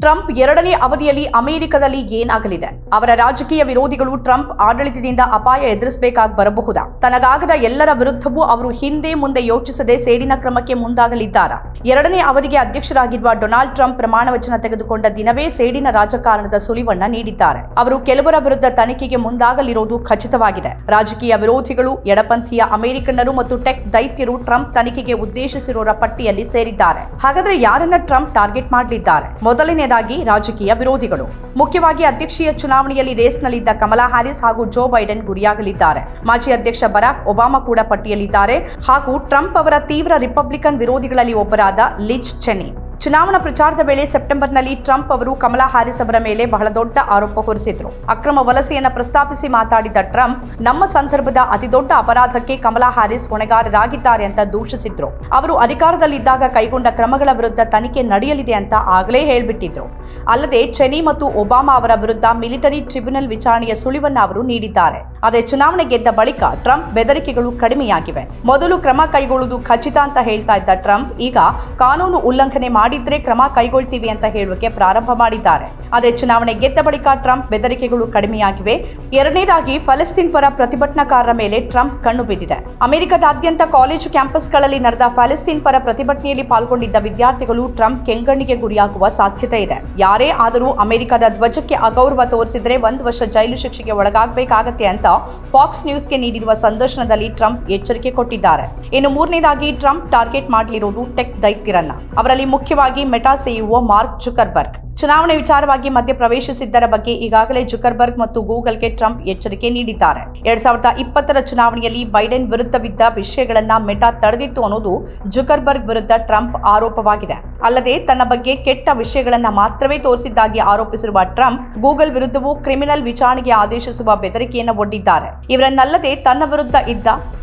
Trump ಎರಡನೇ ಅವಧಿಯಲ್ಲಿ ಅಮೆರಿಕದಲ್ಲಿ ಏನಾಗಲಿದೆ? ಅವರ ರಾಜಕೀಯ ವಿರೋಧಿಗಳು ಟ್ರಂಪ್ ಆಡಳಿತದಿಂದ ಅಪಾಯ ಎದುರಿಸಬೇಕಾಗಿ ಬರಬಹುದಾ? ತನಗಾಗದ ಎಲ್ಲರ ವಿರುದ್ಧವೂ ಅವರು ಹಿಂದೆ ಮುಂದೆ ಯೋಚಿಸದೆ ಸೇಡಿನ ಕ್ರಮಕ್ಕೆ ಮುಂದಾಗಲಿದ್ದಾರಾ? ಎರಡನೇ ಅವಧಿಗೆ ಅಧ್ಯಕ್ಷರಾಗಿರುವ ಡೊನಾಲ್ಡ್ ಟ್ರಂಪ್ ಪ್ರಮಾಣ ವಚನ ತೆಗೆದುಕೊಂಡ ದಿನವೇ ಸೇಡಿನ ರಾಜಕಾರಣದ ಸುಳಿವನ್ನ ನೀಡಿದ್ದಾರೆ. ಅವರು ಕೆಲವರ ವಿರುದ್ಧ ತನಿಖೆಗೆ ಮುಂದಾಗಲಿರುವುದು ಖಚಿತವಾಗಿದೆ. ರಾಜಕೀಯ ವಿರೋಧಿಗಳು, ಎಡಪಂಥೀಯ ಅಮೆರಿಕನ್ನರು ಮತ್ತು ಟೆಕ್ ದೈತ್ಯರು ಟ್ರಂಪ್ ತನಿಖೆಗೆ ಉದ್ದೇಶಿಸಿರುವ ಪಟ್ಟಿಯಲ್ಲಿ ಸೇರಿದ್ದಾರೆ. ಹಾಗಾದ್ರೆ ಯಾರನ್ನ ಟ್ರಂಪ್ ಟಾರ್ಗೆಟ್ ಮಾಡಲಿದ್ದಾರೆ? ಮೊದಲನೇದಾಗಿ ರಾಜಕೀಯ ವಿರೋಧಿಗಳು. ಮುಖ್ಯವಾಗಿ ಅಧ್ಯಕ್ಷೀಯ ಚುನಾವಣೆಯಲ್ಲಿ ರೇಸ್ನಲ್ಲಿದ್ದ ಕಮಲಾ ಹ್ಯಾರಿಸ್ ಹಾಗೂ ಜೋ ಬೈಡೆನ್ ಗುರಿಯಾಗಲಿದ್ದಾರೆ. ಮಾಜಿ ಅಧ್ಯಕ್ಷ ಬರಾಕ್ ಒಬಾಮಾ ಕೂಡ ಪಟ್ಟಿಯಲ್ಲಿದ್ದಾರೆ. ಹಾಗೂ ಟ್ರಂಪ್ ಅವರ ತೀವ್ರ ರಿಪಬ್ಲಿಕನ್ ವಿರೋಧಿಗಳಲ್ಲಿ ಒಬ್ಬರಾದ ಲಿಜ್ ಚೆನಿ. ಚುನಾವಣಾ ಪ್ರಚಾರದ ವೇಳೆ ಸೆಪ್ಟೆಂಬರ್ನಲ್ಲಿ ಟ್ರಂಪ್ ಅವರು ಕಮಲಾ ಹ್ಯಾರಿಸ್ ಅವರ ಮೇಲೆ ಬಹಳ ದೊಡ್ಡ ಆರೋಪ ಹೊರಿಸಿದ್ರು. ಅಕ್ರಮ ವಲಸೆಯನ್ನು ಪ್ರಸ್ತಾಪಿಸಿ ಮಾತಾಡಿದ ಟ್ರಂಪ್, ನಮ್ಮ ಸಂದರ್ಭದ ಅತಿದೊಡ್ಡ ಅಪರಾಧಕ್ಕೆ ಕಮಲಾ ಹ್ಯಾರಿಸ್ ಹೊಣೆಗಾರರಾಗಿದ್ದಾರೆ ಅಂತ ದೂಷಿಸಿದ್ರು. ಅವರು ಅಧಿಕಾರದಲ್ಲಿದ್ದಾಗ ಕೈಗೊಂಡ ಕ್ರಮಗಳ ವಿರುದ್ಧ ತನಿಖೆ ನಡೆಯಲಿದೆ ಅಂತ ಆಗಲೇ ಹೇಳ್ಬಿಟ್ಟಿದ್ರು. ಅಲ್ಲದೆ ಚೆನಿ ಮತ್ತು ಒಬಾಮಾ ಅವರ ವಿರುದ್ಧ ಮಿಲಿಟರಿ ಟ್ರಿಬ್ಯುನಲ್ ವಿಚಾರಣೆಯ ಸುಳಿವನ್ನ ಅವರು ನೀಡಿದ್ದಾರೆ. ಅದೇ ಚುನಾವಣೆ ಗೆದ್ದ ಬಳಿಕ ಟ್ರಂಪ್ ಬೆದರಿಕೆಗಳು ಕಡಿಮೆಯಾಗಿವೆ. ಮೊದಲು ಕ್ರಮ ಕೈಗೊಳ್ಳುವುದು ಖಚಿತ ಅಂತ ಹೇಳ್ತಾ ಇದ್ದ ಟ್ರಂಪ್ ಈಗ ಕಾನೂನು ಉಲ್ಲಂಘನೆ ಮಾಡಿದ್ರೆ ಕ್ರಮ ಕೈಗೊಳ್ತೀವಿ ಅಂತ ಹೇಳುವಕ್ಕೆ ಪ್ರಾರಂಭ ಮಾಡಿದ್ದಾರೆ. ಅದೇ ಚುನಾವಣೆ ಗೆದ್ದ ಬಳಿಕ ಟ್ರಂಪ್ ಬೆದರಿಕೆಗಳು ಕಡಿಮೆಯಾಗಿವೆ. ಎರಡನೇದಾಗಿ ಫಲಸ್ತೀನ್ ಪರ ಪ್ರತಿಭಟನಾಕಾರರ ಮೇಲೆ ಟ್ರಂಪ್ ಕಣ್ಣು ಬಿದ್ದಿದೆ. ಅಮೆರಿಕದಾದ್ಯಂತ ಕಾಲೇಜು ಕ್ಯಾಂಪಸ್ಗಳಲ್ಲಿ ನಡೆದ ಫಲಸ್ತೀನ್ ಪರ ಪ್ರತಿಭಟನೆಯಲ್ಲಿ ಪಾಲ್ಗೊಂಡಿದ್ದ ವಿದ್ಯಾರ್ಥಿಗಳು ಟ್ರಂಪ್ ಕೆಂಗಣ್ಣಿಗೆ ಗುರಿಯಾಗುವ ಸಾಧ್ಯತೆ ಇದೆ. ಯಾರೇ ಆದರೂ ಅಮೆರಿಕದ ಧ್ವಜಕ್ಕೆ ಅಗೌರವ ತೋರಿಸಿದ್ರೆ 1 ವರ್ಷ ಜೈಲು ಶಿಕ್ಷೆಗೆ ಒಳಗಾಗಬೇಕಾಗತ್ತೆ ಅಂತ ಫಾಕ್ಸ್ ನ್ಯೂಸ್ಗೆ ನೀಡಿರುವ ಸಂದರ್ಶನದಲ್ಲಿ ಟ್ರಂಪ್ ಎಚ್ಚರಿಕೆ ಕೊಟ್ಟಿದ್ದಾರೆ. ಇನ್ನು ಮೂರನೇದಾಗಿ ಟ್ರಂಪ್ ಟಾರ್ಗೆಟ್ ಮಾಡಲಿರುವುದು ಟೆಕ್ ದೈತ್ಯರನ್ನ. ಅವರಲ್ಲಿ ಮುಖ್ಯವಾಗಿ ಮೆಟಾ ಸಿಇಒ ಮಾರ್ಕ್ ಜುಕರ್ಬರ್ಗ್. ಚುನಾವಣೆ ವಿಚಾರವಾಗಿ ಮಧ್ಯ ಪ್ರವೇಶಿಸಿದ್ದರ ಬಗ್ಗೆ ಈಗಾಗಲೇ ಜುಕರ್ಬರ್ಗ್ ಮತ್ತು ಗೂಗಲ್ಗೆ ಟ್ರಂಪ್ ಎಚ್ಚರಿಕೆ ನೀಡಿದ್ದಾರೆ. 2020 ಚುನಾವಣೆಯಲ್ಲಿ ಬೈಡೆನ್ ವಿರುದ್ಧವಿದ್ದ ವಿಷಯಗಳನ್ನ ಮೆಟಾ ತಡೆದಿತ್ತು ಅನ್ನೋದು ಜುಕರ್ಬರ್ಗ್ ವಿರುದ್ಧ ಟ್ರಂಪ್ ಆರೋಪವಾಗಿದೆ. ಅಲ್ಲದೆ ತನ್ನ ಬಗ್ಗೆ ಕೆಟ್ಟ ವಿಷಯಗಳನ್ನ ಮಾತ್ರವೇ ತೋರಿಸಿದ್ದಾಗಿ ಆರೋಪಿಸಿರುವ ಟ್ರಂಪ್, ಗೂಗಲ್ ವಿರುದ್ಧವೂ ಕ್ರಿಮಿನಲ್ ವಿಚಾರಣೆಗೆ ಆದೇಶಿಸುವ ಬೆದರಿಕೆಯನ್ನು ಒಡ್ಡಿದ್ದಾರೆ. ಇವರನ್ನಲ್ಲದೆ ತನ್ನ ವಿರುದ್ಧ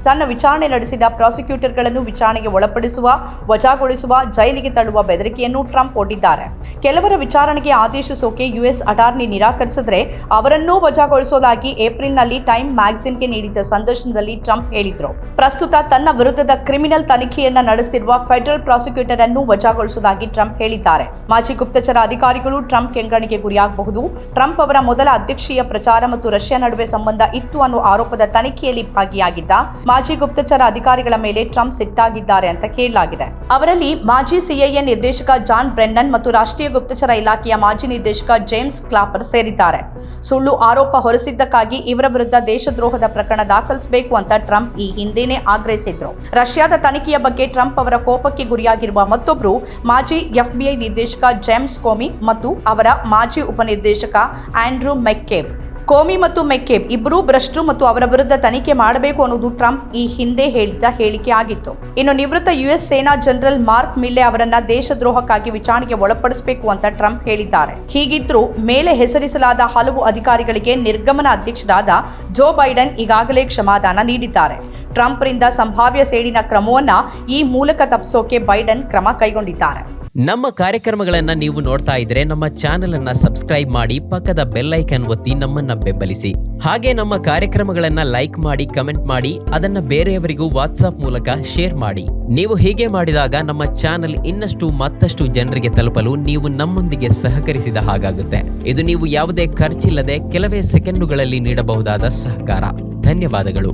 ತನ್ನ ವಿಚಾರಣೆ ನಡೆಸಿದ ಪ್ರಾಸಿಕ್ಯೂಟರ್ಗಳನ್ನು ವಿಚಾರಣೆಗೆ ಒಳಪಡಿಸುವ, ವಜಾಗೊಳಿಸುವ, ಜೈಲಿಗೆ ತಳ್ಳುವ ಬೆದರಿಕೆಯನ್ನು ಟ್ರಂಪ್ ಒಡ್ಡಿದ್ದಾರೆ. ಕೆಲವರ ವಿಚಾರಣೆಗೆ ಆದೇಶಿಸೋಕೆ ಯುಎಸ್ ಅಟಾರ್ನಿ ನಿರಾಕರಿಸಿದ್ರೆ ಅವರನ್ನೂ ವಜಾಗೊಳಿಸೋದಾಗಿ ಏಪ್ರಿಲ್ನಲ್ಲಿ ಟೈಮ್ ಮ್ಯಾಗಜಿನ್ಗೆ ನೀಡಿದ ಸಂದರ್ಶನದಲ್ಲಿ ಟ್ರಂಪ್ ಹೇಳಿದ್ರು. ಪ್ರಸ್ತುತ ತನ್ನ ವಿರುದ್ಧದ ಕ್ರಿಮಿನಲ್ ತನಿಖೆಯನ್ನ ನಡೆಸುತ್ತಿರುವ ಫೆಡರಲ್ ಪ್ರಾಸಿಕ್ಯೂಟರ್ ಅನ್ನು ವಜಾಗೊಳಿಸುವುದಾಗಿ ಟ್ರಂಪ್ ಹೇಳಿದ್ದಾರೆ. ಮಾಜಿ ಗುಪ್ತಚರ ಅಧಿಕಾರಿಗಳು ಟ್ರಂಪ್ ಕೆಂಗಣ್ಣಿಗೆ ಗುರಿಯಾಗಬಹುದು. ಟ್ರಂಪ್ ಅವರ ಮೊದಲ ಅಧ್ಯಕ್ಷೀಯ ಪ್ರಚಾರ ಮತ್ತು ರಷ್ಯಾ ನಡುವೆ ಸಂಬಂಧ ಇತ್ತು ಅನ್ನೋ ಆರೋಪದ ತನಿಖೆಯಲ್ಲಿ ಭಾಗಿಯಾಗಿದ್ದ ಮಾಜಿ ಗುಪ್ತಚರ ಅಧಿಕಾರಿಗಳ ಮೇಲೆ ಟ್ರಂಪ್ ಸಿಟ್ಟಾಗಿದ್ದಾರೆ ಅಂತ ಹೇಳಲಾಗಿದೆ. ಅವರಲ್ಲಿ ಮಾಜಿ ಸಿಐಎ ನಿರ್ದೇಶಕ ಜಾನ್ ಬ್ರೆನ್ನನ್ ಮತ್ತು ರಾಷ್ಟ್ರೀಯ ಗುಪ್ತಚರ ಇಲಾಖೆಯ ಮಾಜಿ ನಿರ್ದೇಶಕ ಜೇಮ್ಸ್ ಕ್ಲಾಪರ್ ಸೇರಿದ್ದಾರೆ. ಸುಳ್ಳು ಆರೋಪ ಹೊರಿಸಿದ್ದಕ್ಕಾಗಿ ಇವರ ವಿರುದ್ಧ ದೇಶದ್ರೋಹದ ಪ್ರಕರಣ ದಾಖಲಿಸಬೇಕು ಅಂತ ಟ್ರಂಪ್ ಈ ಹಿಂದೆನೇ ಆಗ್ರಹಿಸಿದ್ರು. ರಷ್ಯಾದ ತನಿಖೆಯ ಬಗ್ಗೆ ಟ್ರಂಪ್ ಅವರ ಕೋಪಕ್ಕೆ ಗುರಿಯಾಗಿರುವ ಮತ್ತೊಬ್ಬರು ಮಾಜಿ ಎಫ್ಬಿಐ ನಿರ್ದೇಶಕ ಜೇಮ್ಸ್ ಕೋಮಿ ಮತ್ತು ಅವರ ಮಾಜಿ ಉಪನಿರ್ದೇಶಕ ಆಂಡ್ರೂ ಮೆಕ್ಕೇಬ್. ಕೋಮಿ ಮತ್ತು ಮೆಕ್ಕೇಬ್ ಇಬ್ಬರೂ ಭ್ರಷ್ಟರು ಮತ್ತು ಅವರ ವಿರುದ್ಧ ತನಿಖೆ ಮಾಡಬೇಕು ಅನ್ನೋದು ಟ್ರಂಪ್ ಈ ಹಿಂದೆ ಹೇಳಿದ್ದ ಹೇಳಿಕೆ ಆಗಿತ್ತು. ಇನ್ನು ನಿವೃತ್ತ ಯುಎಸ್ ಸೇನಾ ಜನರಲ್ ಮಾರ್ಕ್ ಮಿಲ್ಲೆ ಅವರನ್ನ ದೇಶದ್ರೋಹಕ್ಕಾಗಿ ವಿಚಾರಣೆಗೆ ಒಳಪಡಿಸಬೇಕು ಅಂತ ಟ್ರಂಪ್ ಹೇಳಿದ್ದಾರೆ. ಹೀಗಿದ್ರೂ ಮೇಲೆ ಹೆಸರಿಸಲಾದ ಹಲವು ಅಧಿಕಾರಿಗಳಿಗೆ ನಿರ್ಗಮನ ಅಧ್ಯಕ್ಷರಾದ ಜೋ ಬೈಡೆನ್ ಈಗಾಗಲೇ ಕ್ಷಮಾದಾನ ನೀಡಿದ್ದಾರೆ. ಟ್ರಂಪ್ರಿಂದ ಸಂಭಾವ್ಯ ಸೇಡಿನ ಕ್ರಮವನ್ನ ಈ ಮೂಲಕ ತಪ್ಪಿಸೋಕೆ ಬೈಡೆನ್ ಕ್ರಮ ಕೈಗೊಂಡಿದ್ದಾರೆ. ನಮ್ಮ ಕಾರ್ಯಕ್ರಮಗಳನ್ನ ನೀವು ನೋಡ್ತಾ ಇದ್ರೆ ನಮ್ಮ ಚಾನೆಲ್ ಅನ್ನ ಸಬ್ಸ್ಕ್ರೈಬ್ ಮಾಡಿ, ಪಕ್ಕದ ಬೆಲ್ ಐಕನ್ ಒತ್ತಿ ನಮ್ಮನ್ನ ಬೆಂಬಲಿಸಿ. ಹಾಗೆ ನಮ್ಮ ಕಾರ್ಯಕ್ರಮಗಳನ್ನ ಲೈಕ್ ಮಾಡಿ, ಕಮೆಂಟ್ ಮಾಡಿ, ಅದನ್ನ ಬೇರೆಯವರಿಗೂ ವಾಟ್ಸ್ಆಪ್ ಮೂಲಕ ಶೇರ್ ಮಾಡಿ. ನೀವು ಹೀಗೆ ಮಾಡಿದಾಗ ನಮ್ಮ ಚಾನೆಲ್ ಮತ್ತಷ್ಟು ಜನರಿಗೆ ತಲುಪಲು ನೀವು ನಮ್ಮೊಂದಿಗೆ ಸಹಕರಿಸಿದ ಹಾಗಾಗುತ್ತೆ. ಇದು ನೀವು ಯಾವುದೇ ಖರ್ಚಿಲ್ಲದೆ ಕೆಲವೇ ಸೆಕೆಂಡುಗಳಲ್ಲಿ ನೀಡಬಹುದಾದ ಸಹಕಾರ. ಧನ್ಯವಾದಗಳು.